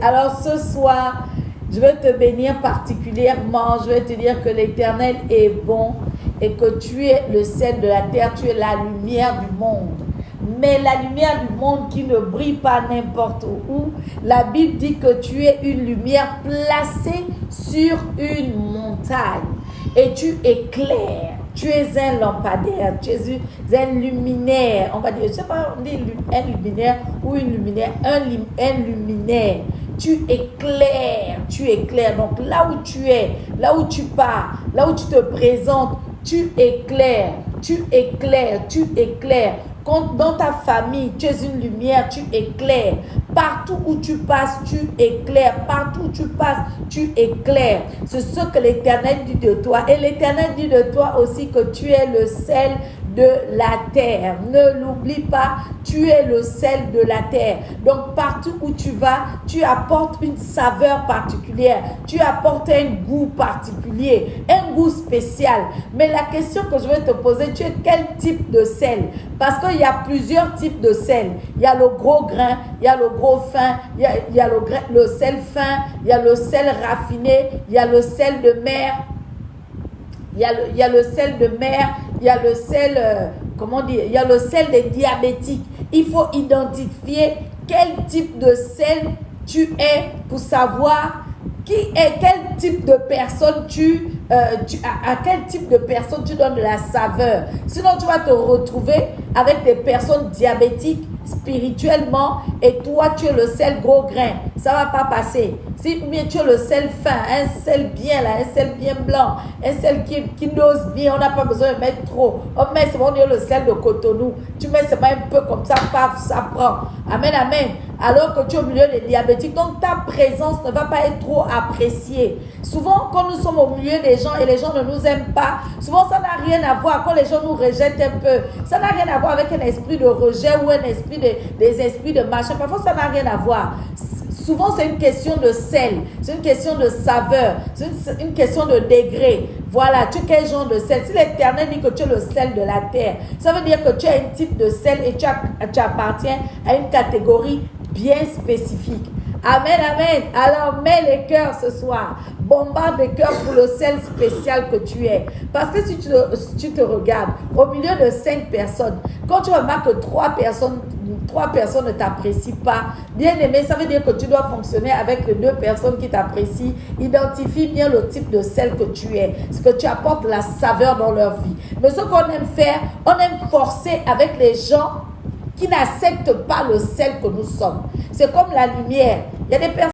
Alors ce soir, je vais te bénir particulièrement. Je vais te dire que l'Éternel est bon et que tu es le sel de la terre, tu es la lumière du monde. Mais la lumière du monde qui ne brille pas n'importe où. La Bible dit que tu es une lumière placée sur une montagne et tu éclaires. Tu es un lampadaire, tu es un luminaire. On va dire, je ne sais pas, on dit un luminaire ou une luminaire, un luminaire. Tu éclaires. Donc là où tu es, là où tu pars, là où tu te présentes, tu éclaires. Dans ta famille, tu es une lumière, tu éclaires. Partout où tu passes, tu éclaires. Partout où tu passes, tu éclaires. C'est ce que l'Éternel dit de toi. Et l'Éternel dit de toi aussi que tu es le sel de la terre. Ne l'oublie pas, tu es le sel de la terre. Donc partout où tu vas, tu apportes une saveur particulière. Tu apportes un goût particulier, un goût spécial. Mais la question que je vais te poser, tu es quel type de sel? Parce qu'il y a plusieurs types de sel. Il y a le gros grain, il y a le gros fin, il y a le sel fin, il y a le sel raffiné, il y a le sel de mer. Il y a le sel de mer, il y a le sel, il y a le sel des diabétiques. Il faut identifier quel type de sel tu es pour savoir quel type de personne à quel type de personne tu donnes de la saveur. Sinon, tu vas te retrouver avec des personnes diabétiques spirituellement et toi, tu es le sel gros grain. Ça ne va pas passer. Si tu es le sel fin, un sel bien là, un sel bien blanc, un sel qui n'ose bien, on n'a pas besoin de mettre trop. On met seulement le sel de Cotonou. Tu mets seulement un peu comme ça, paf, ça prend. Amen, amen. Alors que tu es au milieu des diabétiques, donc ta présence ne va pas être trop appréciée. Souvent, quand nous sommes au milieu des gens et les gens ne nous aiment pas, souvent ça n'a rien à voir. Quand les gens nous rejettent un peu, ça n'a rien à voir avec un esprit de rejet ou un esprit des esprits de machin. Parfois, ça n'a rien à voir. Souvent, c'est une question de sel, c'est une question de saveur, c'est une question de degré. Voilà, tu es quel genre de sel? Si l'Éternel dit que tu es le sel de la terre, ça veut dire que tu as un type de sel et tu appartiens à une catégorie bien spécifique. Amen, amen. Alors, mets les cœurs ce soir. Bombarde les cœurs pour le sel spécial que tu es. Parce que si tu te regardes, au milieu de 5 personnes, quand tu remarques que 3 personnes ne t'apprécient pas, bien aimé, ça veut dire que tu dois fonctionner avec les 2 personnes qui t'apprécient. Identifie bien le type de sel que tu es. Ce que tu apportes la saveur dans leur vie. Mais ce qu'on aime faire, on aime forcer avec les gens qui n'acceptent pas le sel que nous sommes. C'est comme la lumière. Il y a des personnes